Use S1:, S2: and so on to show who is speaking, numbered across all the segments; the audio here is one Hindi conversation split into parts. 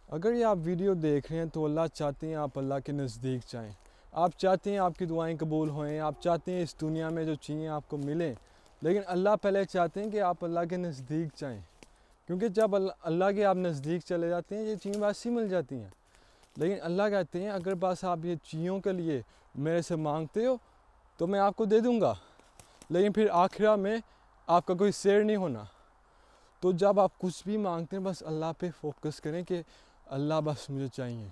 S1: अगर ये आप वीडियो देख रहे हैं तो अल्लाह चाहते हैं आप अल्लाह के नज़दीक जाएं। आप चाहते हैं आपकी दुआएं कबूल होएं, आप चाहते हैं इस दुनिया में जो चाहिए आपको मिलें। लेकिन अल्लाह पहले चाहते हैं कि आप अल्लाह के नज़दीक जाएं, क्योंकि जब अल्लाह के आप नज़दीक चले जाते हैं ये चीज़ें वैसी मिल जाती हैं। लेकिन अल्लाह कहते हैं अगर बस आप ये चीज़ों के लिए मेरे से मांगते हो तो मैं आपको दे दूँगा, लेकिन फिर आखिरा में आपका कोई शेयर नहीं होना। तो जब आप कुछ भी मांगते हैं बस अल्लाह पे फोकस करें कि अल्लाह बस मुझे चाहिए।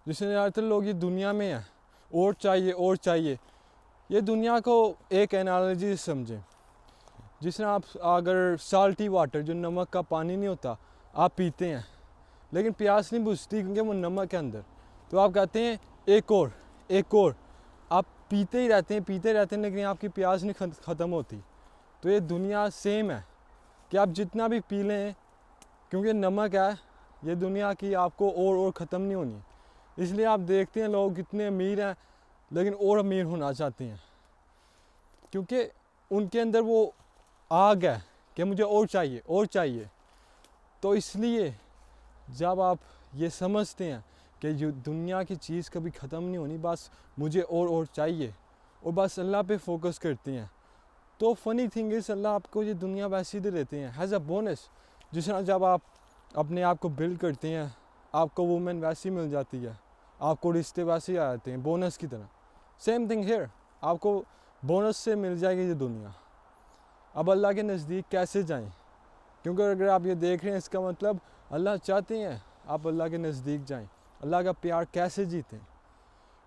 S1: जिससे ज़्यादातर लोग ये दुनिया में हैं और चाहिए और चाहिए। ये दुनिया को एक एनालॉजी समझें। जिस तरह आप अगर साल्टी वाटर जो नमक का पानी नहीं होता आप पीते हैं, लेकिन प्यास नहीं बुझती क्योंकि वो नमक है अंदर, तो आप कहते हैं एक और एक और। आप पीते ही रहते हैं लेकिन आपकी प्यास नहीं ख़त्म होती। तो ये दुनिया सेम है कि आप जितना भी पी लें, क्योंकि नमक है, ये दुनिया की आपको और ख़त्म नहीं होनी। इसलिए आप देखते हैं लोग कितने अमीर हैं लेकिन और अमीर होना चाहते हैं, क्योंकि उनके अंदर वो आग है कि मुझे और चाहिए और चाहिए। तो इसलिए जब आप ये समझते हैं कि जो दुनिया की चीज़ कभी ख़त्म नहीं होनी, बस मुझे और चाहिए, और बस अल्लाह पे फोकस करते हैं, तो फ़नी थिंग इज़ अल्लाह आपको ये दुनिया वैसी दे देते हैं एज अ बोनस। जिस तरह जब आप अपने आप को बिल्ड करते हैं आपको वुमेन वैसी मिल जाती है, आपको रिश्ते वैसे ही आ जाते हैं बोनस की तरह। सेम थिंग हेयर, आपको बोनस से मिल जाएगी ये दुनिया। अब अल्लाह के नज़दीक कैसे जाएं? क्योंकि अगर आप ये देख रहे हैं इसका मतलब अल्लाह चाहते हैं आप अल्लाह के नज़दीक जाएं। अल्लाह का प्यार कैसे जीतें?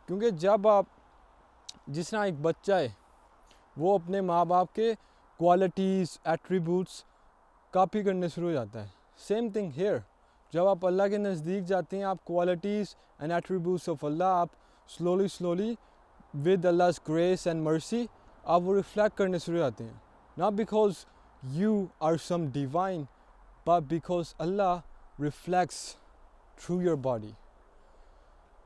S1: क्योंकि जब आप, जिस तरह एक बच्चा है वो अपने माँ बाप के क्वालिटीज़ एट्रीब्यूट्स कॉपी करने शुरू हो जाता है, सेम थिंग हेयर। जब आप अल्लाह के नज़दीक जाते हैं आप qualities and attributes of Allah आप slowly with Allah's grace and mercy आप वो रिफ्लेक्ट करने शुरू हो जाते हैं। Not because you are some divine but because Allah reflects through your body.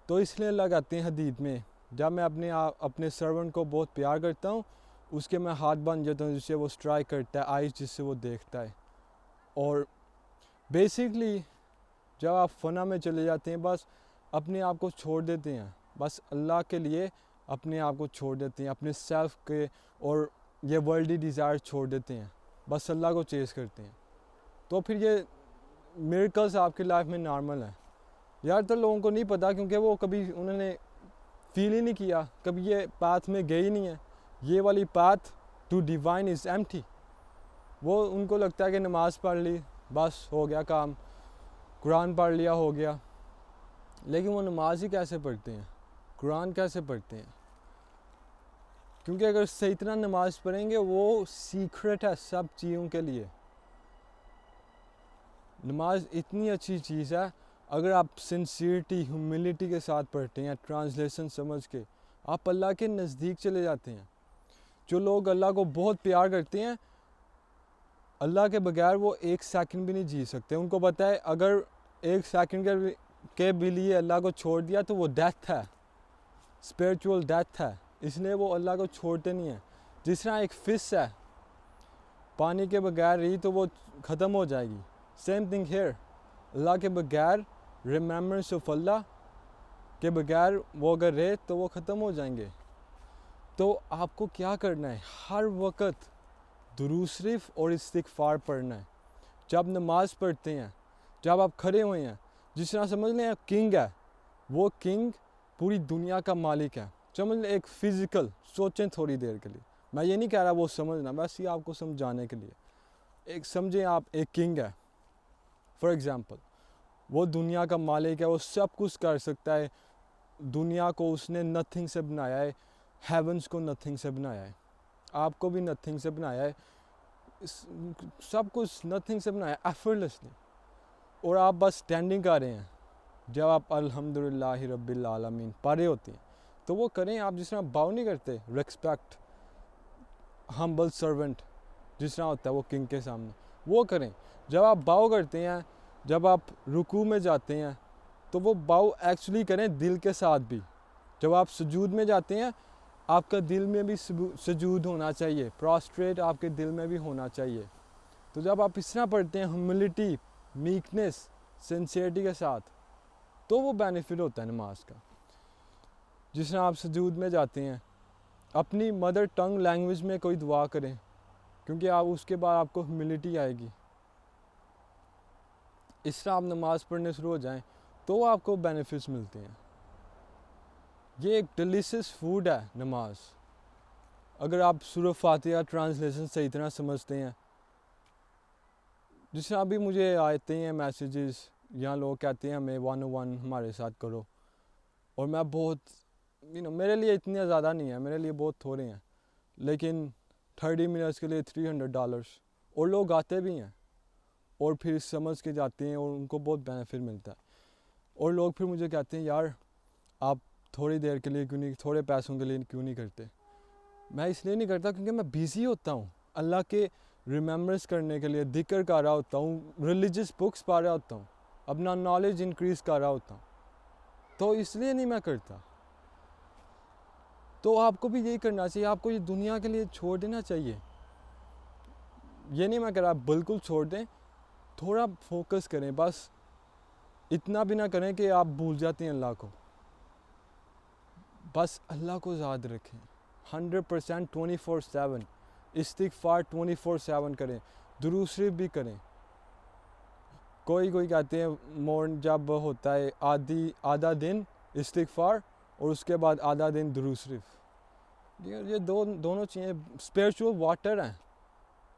S1: तो इसलिए अल्लाह कहते हैं हदीस में, जब मैं अपने सर्वेंट को बहुत प्यार करता हूँ उसके मैं हाथ बन जाता हूँ जिससे वो स्ट्राइक करता है, आइज़ जिससे वो देखता है। और बेसिकली जब आप फना में चले जाते हैं बस अपने आप को छोड़ देते हैं, बस अल्लाह के लिए अपने आप को छोड़ देते हैं, अपने सेल्फ के और ये वर्ल्डी डिज़ायर छोड़ देते हैं, बस अल्लाह को चेस करते हैं, तो फिर ये मिरेकल्स आपकी लाइफ में नॉर्मल है। यार तो लोगों को नहीं पता क्योंकि वो कभी उन्होंने फील ही नहीं किया, कभी ये पाथ में गए ही नहीं है। ये वाली path to divine is empty. वो उनको लगता है कि नमाज़ पढ़ ली बस हो गया काम, कुरान पढ़ लिया हो गया, लेकिन वो नमाज ही कैसे पढ़ते हैं, कुरान कैसे पढ़ते हैं? क्योंकि अगर सही तरह नमाज पढ़ेंगे वो सीक्रेट है सब चीज़ों के लिए। नमाज इतनी अच्छी चीज़ है, अगर आप सिंसियरिटी ह्यूमिलिटी के साथ पढ़ते हैं, ट्रांसलेशन समझ के, आप अल्लाह के नज़दीक चले जाते हैं। जो लोग अल्लाह को बहुत प्यार करते हैं अल्लाह के बगैर वो एक सेकंड भी नहीं जी सकते। उनको पता है अगर एक सेकंड के भी लिए अल्लाह को छोड़ दिया तो वो डेथ है, स्पिरिचुअल डेथ है, इसलिए वो अल्लाह को छोड़ते नहीं हैं। जिस तरह एक फ़िश है पानी के बगैर रही तो वो ख़त्म हो जाएगी, सेम थिंग हेयर। अल्लाह के बगैर रिमेम्बरेंस ऑफ अल्लाह के बगैर वो अगर रहे तो वो ख़त्म हो जाएंगे। तो आपको क्या करना है, हर वक्त दुरूद शरीफ और इस्तिग़फ़ार पढ़ना है। जब नमाज़ पढ़ते हैं, जब आप खड़े हुए हैं, जिस तरह समझ लें किंग है, वो किंग पूरी दुनिया का मालिक है। समझ लें एक फ़िज़िकल, सोचें थोड़ी देर के लिए, मैं ये नहीं कह रहा वो समझना, बस ये आपको समझाने के लिए। एक समझें आप एक किंग है फॉर एग्ज़ाम्पल, वो दुनिया का मालिक है, वो सब कुछ कर सकता है। दुनिया को उसने नथिंग से बनाया है, हेवंस को नथिंग से बनाया है, आपको भी नथिंग से बनाया है, सब कुछ नथिंग से बनाया एफर्टलेसली। और आप बस स्टैंडिंग कर रहे हैं। जब आप अल्हम्दुलिल्लाह रब्बिल आलमीन पढ़ रहे होते हैं तो वो करें, आप जिस तरह बाव नहीं करते, रिस्पेक्ट हम्बल सर्वेंट जिस तरह होता है वो किंग के सामने, वो करें। जब आप बाव करते हैं, जब आप रुकू में जाते हैं तो वो बाव एक्चुअली करें दिल के साथ भी। जब आप सुजूद में जाते हैं आपका दिल में भी सुजूद होना चाहिए, प्रोस्ट्रेट आपके दिल में भी होना चाहिए। तो जब आप इस तरह पढ़ते हैं ह्यूमिलिटी, मीकनेस, सिंसियरिटी के साथ, तो वो बेनिफिट होता है नमाज का। जिस तरह आप सजूद में जाते हैं, अपनी मदर टंग लैंग्वेज में कोई दुआ करें, क्योंकि आप उसके बाद आपको ह्यूमिलिटी आएगी। इस तरह आप नमाज़ पढ़ने शुरू हो जाएं तो आपको बेनिफिट्स मिलते हैं। ये एक डिलीशियस फूड है नमाज। अगर आप सूरह फातिहा ट्रांसलेशन सही तरह समझते हैं, जिस तरह अभी मुझे आते हैं मैसेजेस, यहाँ लोग कहते हैं हमें 101 हमारे साथ करो, और मैं बहुत मेरे लिए इतने ज़्यादा नहीं है, मेरे लिए बहुत थोड़े हैं, लेकिन 30 मिनट्स के लिए $300, और लोग आते भी हैं और फिर समझ के जाते हैं और उनको बहुत बेनिफिट मिलता है। और लोग फिर मुझे कहते हैं यार आप थोड़ी देर के लिए क्यों नहीं, थोड़े पैसों के लिए क्यों नहीं करते। मैं इसलिए नहीं करता क्योंकि मैं बिज़ी होता हूँ, अल्लाह के रिमेम्बरेंस करने के लिए जिक्र कर रहा होता हूँ, रिलीजियस बुक्स पढ़ रहा होता हूँ, अपना नॉलेज इंक्रीज़ कर रहा होता हूँ, तो इसलिए नहीं मैं करता। तो आपको भी यही करना चाहिए, आपको ये दुनिया के लिए छोड़ देना चाहिए। ये नहीं मैं कह रहा बिल्कुल छोड़ दें, थोड़ा फोकस करें, बस इतना भी ना करें कि आप भूल जाते हैं अल्लाह को। बस अल्लाह को याद रखें 100% 24/7, इस्तिग़फ़ार 24/7 करें, दुरूद शरीफ भी करें। कोई कहते हैं मॉर्न जब होता है आधा दिन इस्तिग़फ़ार और उसके बाद आधा दिन दुरूद शरीफ। ये दोनों चीज़ें स्पिरिचुअल वाटर हैं,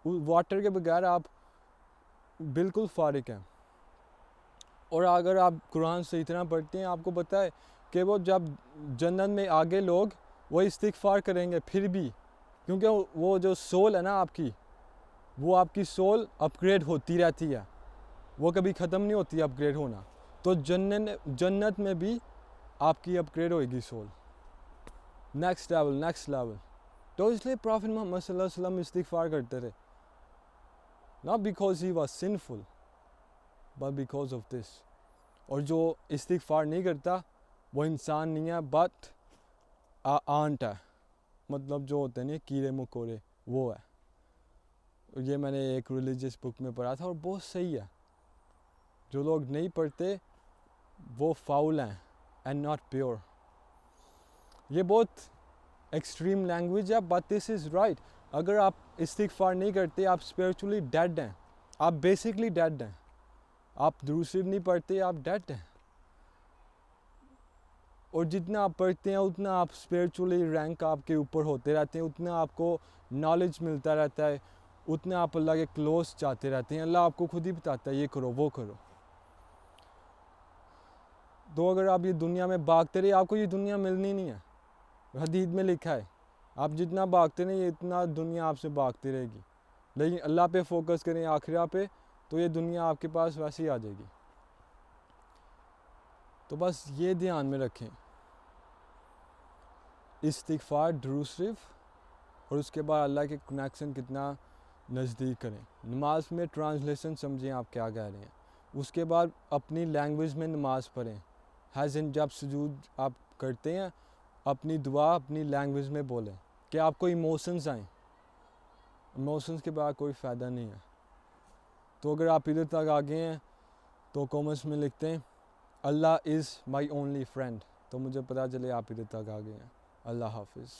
S1: वाटर के बगैर आप बिल्कुल फारिग हैं। और अगर आप कुरान सही तरह पढ़ते हैं, आपको पता है कि वो जब जन्नत में आगे लोग वो इस्तिग़फ़ार करेंगे फिर भी, क्योंकि वो जो सोल है ना आपकी, वो आपकी सोल अपग्रेड होती रहती है, वो कभी ख़त्म नहीं होती अपग्रेड होना। तो जन्नत में भी आपकी अपग्रेड होएगी सोल, नेक्स्ट लेवल। तो इसलिए प्रॉफिट मोहम्मद सल्लल्लाहु अलैहि वसल्लम इस्तिग़फ़ार करते थे, not because he was sinful but because of this. और जो इस्तिग़फ़ार नहीं करता वो इंसान नहीं है, बट आंट है, मतलब जो होते हैं ना कीड़े मकोड़े, वो है। ये मैंने एक रिलीजियस बुक में पढ़ा था और बहुत सही है। जो लोग नहीं पढ़ते वो फाउल हैं एंड नॉट प्योर। ये बहुत एक्सट्रीम लैंग्वेज है, बट दिस इज़ राइट। अगर आप इस्तिग़फ़ार नहीं करते, आप स्पिरिचुअली डेड हैं, आप बेसिकली डेड हैं। आप दुरूद शरीफ नहीं पढ़ते, आप डेड हैं। और जितना आप पढ़ते हैं उतना आप स्पिरिचुअली रैंक आपके ऊपर होते रहते हैं, उतना आपको नॉलेज मिलता रहता है, उतना आप अल्लाह के क्लोज जाते रहते हैं। अल्लाह आपको खुद ही बताता है ये करो वो करो। तो अगर आप ये दुनिया में भागते रहे, आपको ये दुनिया मिलनी नहीं है। हदीस में लिखा है आप जितना भागते रहे इतना दुनिया आपसे भागती रहेगी, लेकिन अल्लाह पे फोकस करें, आखिरा पे, तो ये दुनिया आपके पास वैसे ही आ जाएगी। तो बस ये ध्यान में रखें, इस्तिग़फ़ार, दुरूद शरीफ, और उसके बाद अल्लाह के कनेक्शन कितना नज़दीक करें। नमाज में ट्रांसलेशन समझें आप क्या कह रहे हैं, उसके बाद अपनी लैंग्वेज में नमाज़ पढ़ें। हैज़न जब सुजूद आप करते हैं, अपनी दुआ अपनी लैंग्वेज में बोलें कि आपको इमोशंस आएँ। इमोशंस के बाद कोई फ़ायदा नहीं है। तो अगर आप इधर तक आ गए हैं तो कमेंट्स में लिखते हैं अल्लाह इज़ माई ओनली फ्रेंड, तो मुझे पता चले आप इधर तक आ गए हैं। अल्लाह हाफिज़।